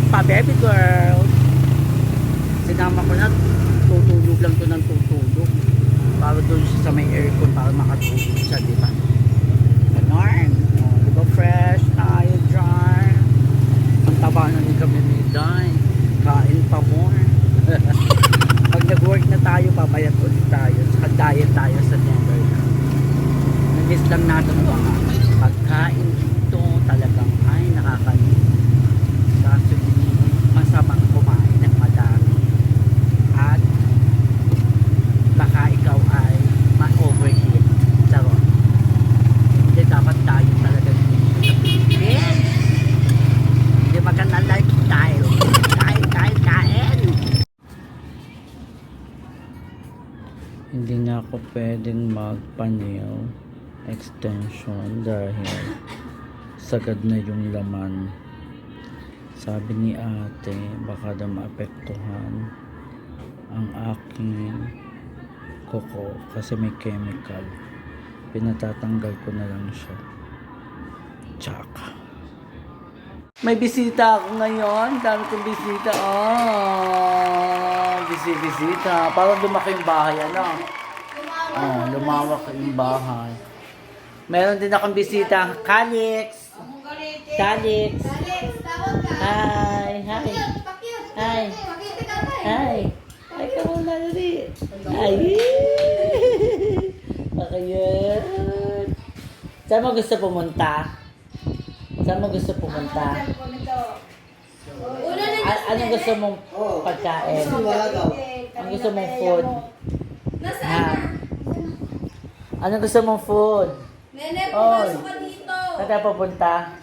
pa, baby girl. Sinama ko na, tutulog lang to ng tutulog. Para doon siya sa may aircon para makatulog siya, di ba? Ganon. O, di ba fresh tayo dyan? Ang taba na ni kami ni Day. Kain pa more. Pag nag-work na tayo, papayat ulit tayo. Saka diet tayo sa Denver na. Nag-miss lang natin mga pagkain dito. Talagang ay nakakalit. Kaso masamang kumain ng madami. At baka ikaw ay ma-overeat. Charot. Hindi dapat tayo talaga dito sa Pilipinas. Hindi maganda lifestyle. Kain. Hindi na ako pwedeng magpa-nail extension dahil sagad na yung laman. Sabi ni ate, baka na maapektuhan ang aking kuko kasi may chemical. Pinatatanggal ko na lang siya. Tsaka. May bisita ako ngayon. Dami kong bisita. Bisita. Parang lumaki yung bahay. Ano? Lumawak yung bahay. Meron din akong bisita. Calix. Calix. Hi. Ay, come on, Nalari. Ay. Bakayun. Saan mo gusto pumunta? Anong gusto mong pagkain? Anong gusto mong food? Ha? Anong gusto mong food? Nene, pumasok ka dito. Saan tayo pupunta?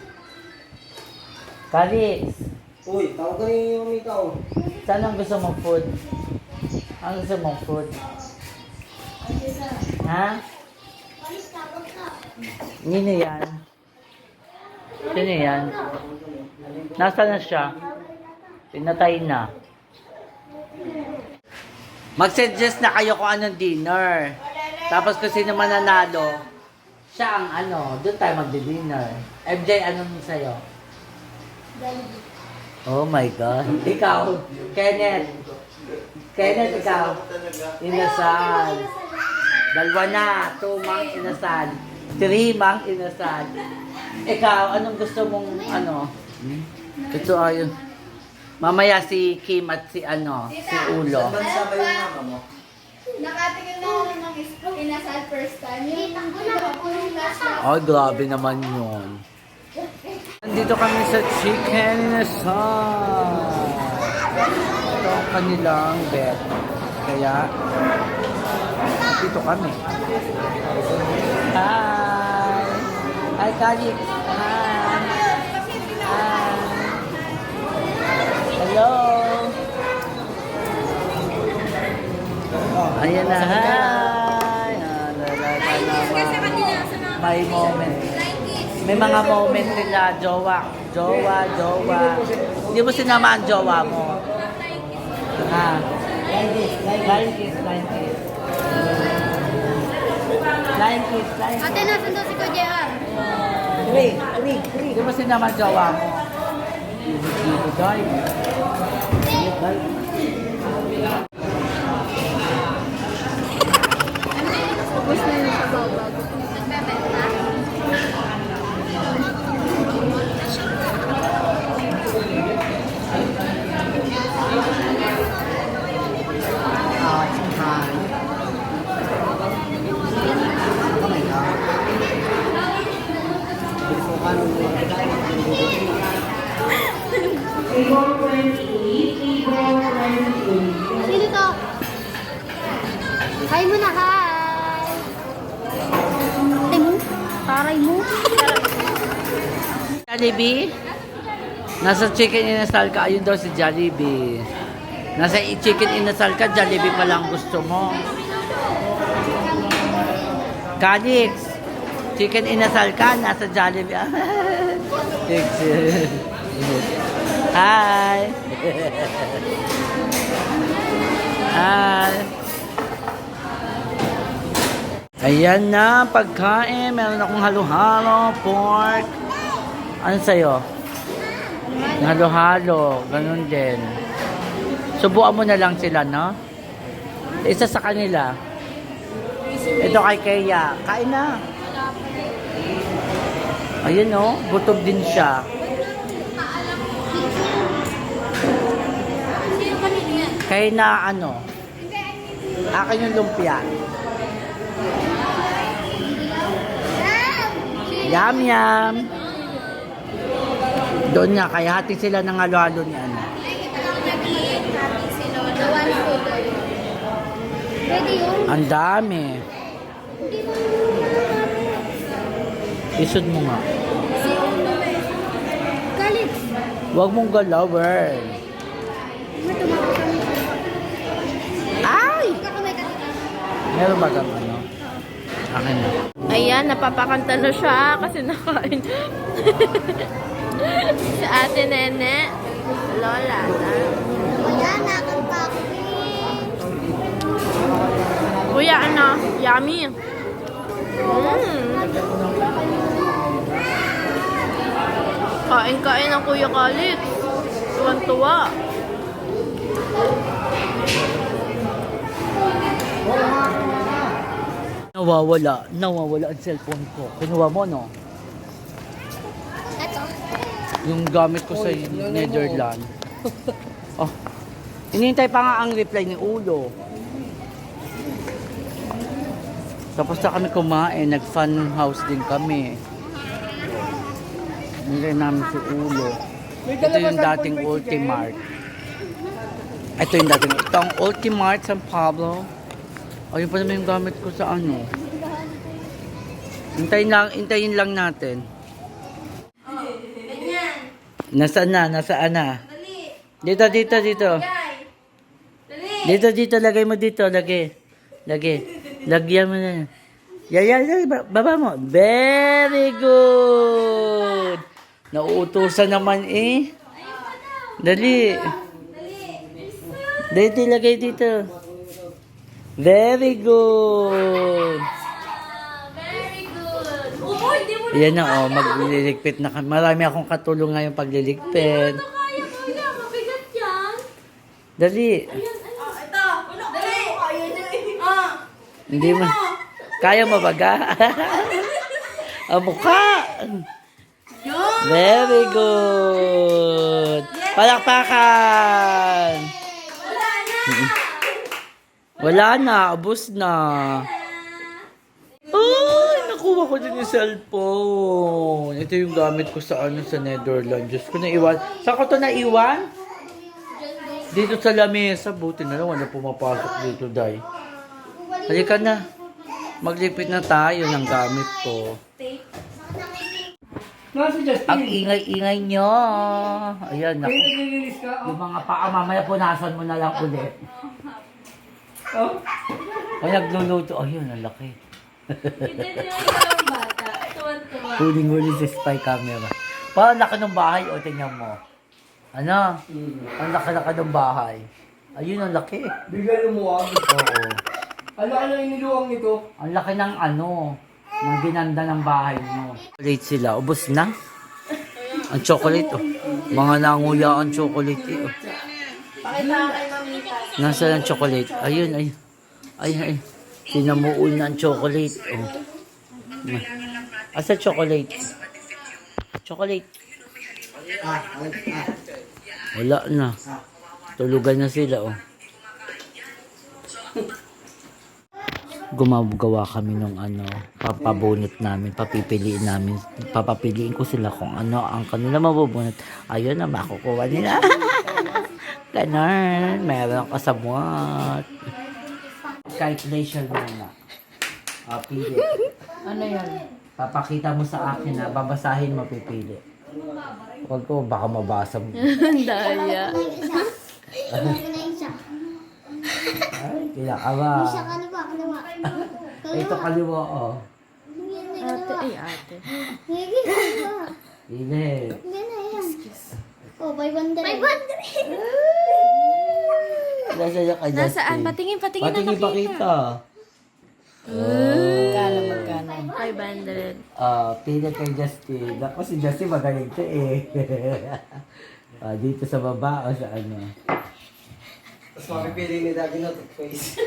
Calix. Uy, tawag ka rin yung ikaw. Saan ang gusto mong food? Anong gusto mong food? Ha? Nino yan? Sino yan? Nasaan na siya? Pinatay na. Mag-suggest na kayo kung anong dinner. Tapos kung sino mananalo, siya ang ano, doon tayo magdi-dinner. MJ, anong sa'yo? Oh my God. Ikaw, Kenneth. Kenneth, ikaw. Inasal. 2 na. 2 mang inasal. 3 mang inasal. Ikaw, anong gusto mong ano? Ito ayun. Mamaya si Kim at si Ulo. Saan bansa ba yung mama mo? Nakatingin na ako ng inasal first time. Yung last na. Ay, grabe naman yun. Nandito kami sa Chicken Inasal. Ito ang kanilang bed. Kaya, dito kami. Hi! Hi, Calix! Hi! Hi! Hello! Ayan na, hi! May moment. May mga moment nila, jowa. Hindi mo sinama ang jowa mo. Ha? Line kiss. Ate, nasan daw si Kuya JR? Hindi mo sinama ang jowa mo. Dito, dive. Tapos na yun sa babaw. Nagbebenta? Sino to? Hi mo na, hi! Ate mo? Taray mo? Jollibee? Nasa Chicken Inasal ka, ayun daw si Jollibee. Nasa Chicken Inasal ka, Jollibee pa lang gusto mo. Calix, Chicken Inasal ka, nasa Jollibee. Hi! Hi! Ayan na, pagkain. Meron akong halo-halo, pork. Ano sa'yo? Halo-halo, ganun din. Subuan mo na lang sila, no? Isa sa kanila. Ito kay Kea. Kain na. Ayun, no? Gutom din siya. Kaya na ano? Akin yung lumpia. Yum, yum. Doon nga, kaya hati sila ng halo-halo ni ano. Ang dami. Isod mo nga. Galit. Huwag mong galawin. Ay! Meron ba kang ano? Akin na. Ayan, napapakanta na siya kasi nakain. Si Ate Nene. Lola. Wala na akong Kuya, ano? Yummy. Kain-kain ng Kuya Khalid. Tuwan-tuwa. Nawawala ang cellphone ko. Kinuha mo, no? Yung gamit ko sa Netherlands. Oh. Hinihintay pa nga ang reply ni Ulo. Tapos na kami kumain, nag-fun house din kami. Hindi namin si Ulo. Ito yung dating Ultimart. Ito ang Ultimart San Pablo. Ayun pa naman yung gamit ko sa ano. Hintayin lang natin. Nasaan na? Dito. Dito, lagay mo dito, lagay. Lagyan mo na. Yan, baba mo. Very good. Nauutusan naman eh. Dali. Dito, lagay dito. Very good. Yan na, oh, magliligpit na kami. Marami akong katulong ngayon pagliligpit. Mabigat yan. Dali. Hindi mo. Kaya mo baga? Ang mukha. Very good. Palakpakan. Wala na. Ubus na. Ay, nakuha ko din yung cellphone. Ito yung gamit ko sa sa Netherlands. Diyos ko, naiwan. Saan ko ito naiwan? Dito sa lamesa. Buti na lang, wala pumapasok dito, Day. Halika na. Maglipit na tayo ng gamit ko. Ang ingay-ingay nyo. Ayan, naku. Yung mga paa, mamaya punasan mo na lang ulit. Ay, nagluluto. Ayun, ang laki. Huling-huli sa spy camera. Parang laki ng bahay. O, tingnan mo. Ano? Ang laki-laki ng bahay. Ayun, ang laki. Bigay lumuwag. Oo. Ano ang iniluwang nito? Ang laki ng ng ginanda ng bahay mo. Chocolate sila. Ubus na. Ang chocolate, oh. Mga nanguya ang chocolate, eh, oh. Nasaan ang chocolate? Ayun. Ay. Sinamuol na ang chocolate, oh. Asa chocolate? Chocolate. Wala na. Tulugan na sila, oh. Gumagawa kami ng papabunot namin, papapiliin ko sila kung ano ang kanila mabubunot. Ayun na, makukuha nila. Ganon, meron kasabwat. Calculation muna. Pili. Ano yan? Papakita mo sa akin na babasahin mo, pipili. Huwag ko, baka mabasa mo. Daya. Ay, kinakawa. Ito kaliwa, oh. Ate. Hindi. Oh, 500. 500! Nasaan? Patingin na Patingin pakita. Magkano? 500. Pili kay Justin. Ako si Justin magaling to eh. Dito sa baba o sa ano? Tapos mapipili ni Daddy na toothpaste.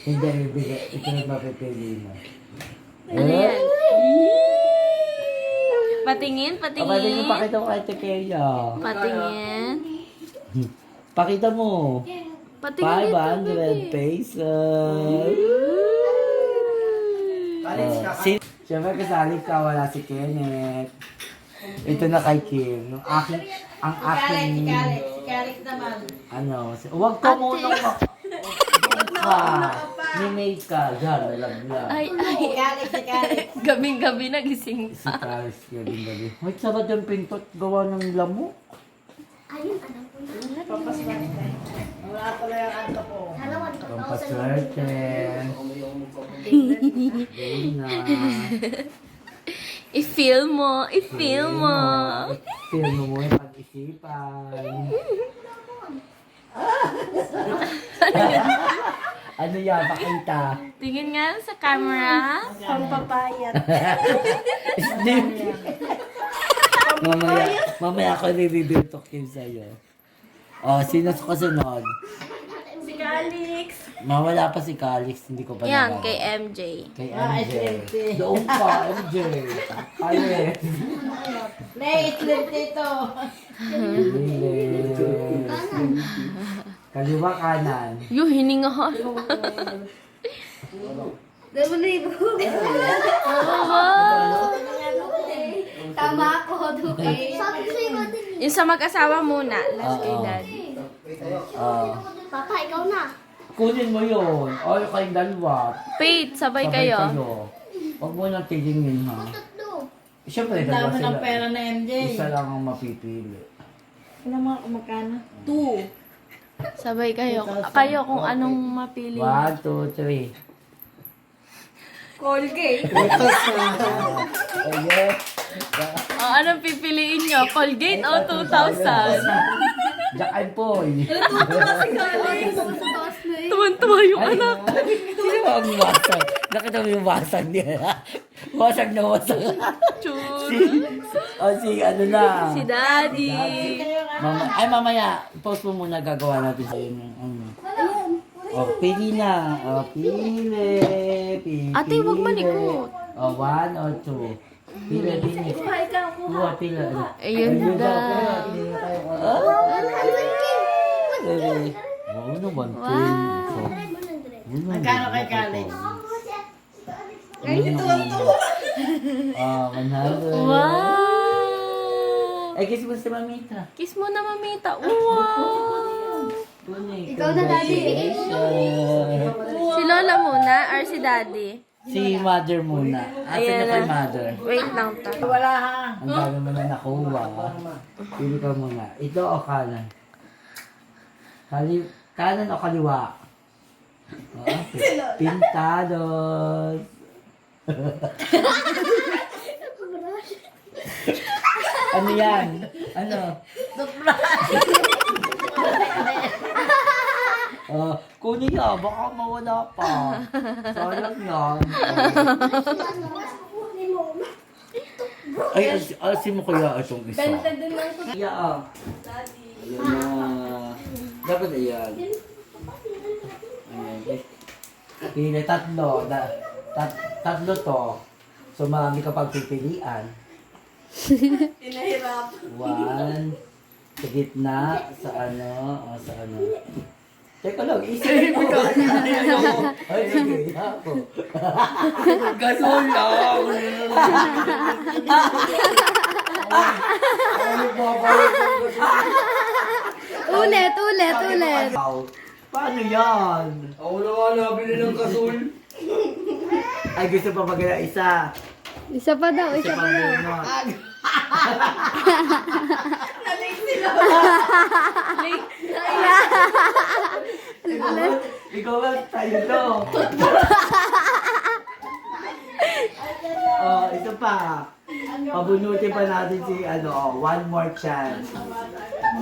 Hindi, bibigay. Ito na mapipili mo. Ano yan? Patingin, Patingin, patingin. pakita mo kay Tekeya. Patingin. Pakita mo. Patingin ito, 500 pesos. Alex, Siyempre kasali ka, wala si Kenneth. Ito na kay Kim. Ang aking... Si Kalik naman. Ano, huwag ka muna ka. Minay ka. Diyan, nalaglag. Ay, ay. Si Kalik. Gabing-gabi nagising Si Paris galing gabi. May sarad yung pintot gawa ng lamok. Wala pala yung anto ko. Pampaswerte. Gawin na. I-feel mo, i-feel mo. Feel mo mo yung pag-isipan. Ano yan? Pakita. Tingin nga sa camera. Pampapayat. Snip. Mamaya ako nire-review to Kim sa'yo. Sino sa kasunod? Si Calix. Mawala pa si Calix, hindi ko pa Yan, nabasa. kay MJ. Kay MJ. Doon pa, MJ. Ayun. Late dito. Kaliwa kanan. Yung hininga ko. Tama ako, Duke. Yung sa mag-asawa muna. Last kay daddy. Papa, ikaw na. Kunin mo yun. O, yung kayong dalawa. Pate, sabay kayo. Huwag mo nang tigingin ha. Siyempre, dalawa Dami sila. ng pera na MJ. Isa lang ang mapipili. Alam mo kung magkano? 2. Sabay kayo. Kayo kung anong mapili. 1, 2, 3. Colgate. Ayun. O, anong pipiliin nyo? Colgate o 2,000? Jack and Poy. Tuwan-tuwa yung Ay, anak. Sino ba ang wasag? Nakita mo yung wasag niya. Wasag na wasag. Chur. Si ano na. Si daddy. Mamaya, post mo muna gagawa natin sa iyo. Pili na. Pili. Ate, wag malikot. 1 or 2. Pili. Kuha, pili. Ayun na. Wow naman. Magkano kay Calix? Ganito lang to. 100. Wow. Ay, kiss mo si Mamita. Kiss mo na, mamita. Wow. Ikaw na, Daddy. Si Lola muna or si daddy? Si Mother muna. Asan Ayan na kay na. Mother? Wait lang to. Wala ha. Ang dami mo na nakuha. Pili ka muna. Ito o kanan? Kanan o kaliwa? Pintados. Ano yan? Ano? Kunin niya, baka mawala pa. Sayang yan. Ay, asin mo kaya itong isa. Yeah. Ayan na. Dapat ayan. Ayan. Pili tatlo. Tatlo to. So marami ka pagpipilian. Pinahirap. 1. Sa gitna. Sa ano. Sa ano. Teka lang, isipin mo. Ay, sige. Ako. Gasol lang. Ulit. Paano yan? Ako na nga nabili ng kasol. Ay, gusto pa magana isa. Isa pa daw, Isa pa muna. Ikaw ba tayo to? Ito pa. Pabunutin pa natin si one more chance.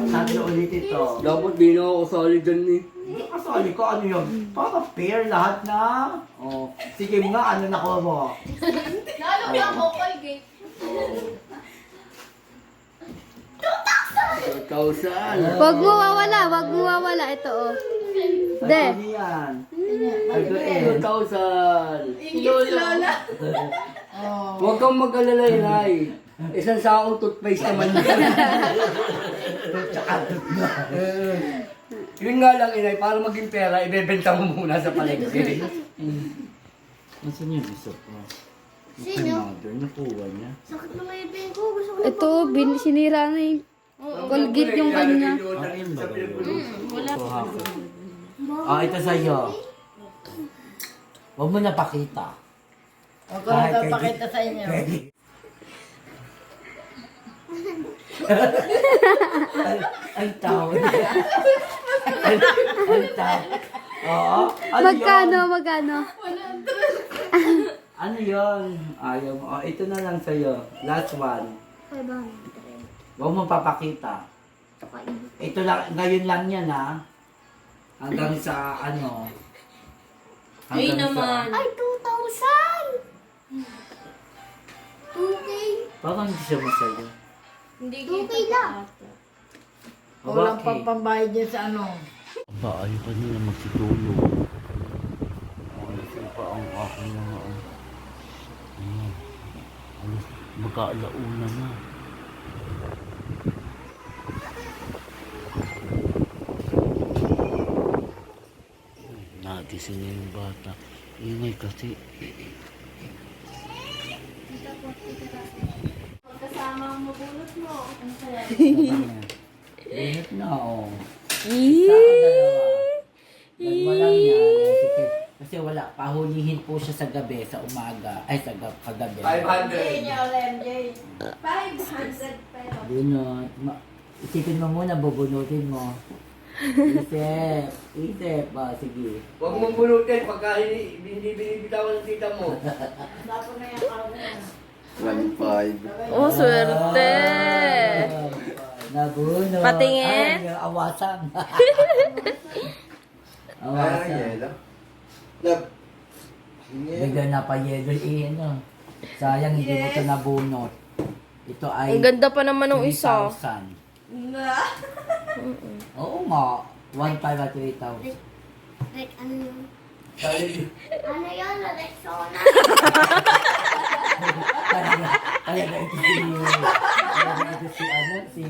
Tatlo ulit ito. Dapat di na ako sali dyan eh. Kasali ko, ano yun? Para pair lahat na. Sige nga, ano nakuha mo? Nalo ka mo, Colgate. 2,000. Wag mo wawala, wag mo wawala. Ito, oh. De. Ano yan? Ito 2,000. Si Lola. Huwag kang mag-alala, Inay. Isang saong toothpaste naman yan. Yun nga lang, Inay, para maging pera, ibebenta mo muna sa palengke. Nasaan yung gusto ko? Sino? Nakuha niya. Sakit na may ipin ko. Gusto ko ito, sinira na yung Colgate yung kanya. Wala pa. Ito sa'yo. Huwag mo napakita. Huwag ko na papakita sa inyo. Ang tao. Ang tao. Oo. Magkano? Ano yun? Ayaw mo. Oh, ito na lang sa'yo. Last one. Huwag mo papakita. Ito lang, ngayon lang yan ha. Hanggang sa ano. Ay naman. Ay, 2,000! 2K. Parang hindi siya masaya. Hindi Okay lang. Walang pampambayad dyan sa ano. Aba, ayaw ka nila magsitulog. Ayun pa ang aking mga magkaalauna na. Nagising na yung bata. Ingay kasi. Kasama ang mabulot mo. Ang saya. Ingat na, oh. Isa o dalawa. Dalawa lang yan. Sige. Kasi wala, pahulihin po siya sa gabi, sa umaga. Ay, sa kagabi. 500. Niya, MJ. 500 pesos. Bunot. Isipin mo muna, bubunutin mo. Isip. Sige. Huwag mong bunutin pagka hindi binibitawan ng tita mo. Tapos na yung araw na yan. 1.5. Oh, swerte. Nabunot. Patingin. Ay, awasan. Parang Awasan. yelo. Love. Bigyan na pa yelo ano. Sayang hindi mo ito nabunot. Ito ay Ang ganda pa naman ng isa. 3,000. Oo nga. 1.5 at 3,000. Like, ano yun? Sabi, Ano yun? Rexona? Talaga ito si ano, si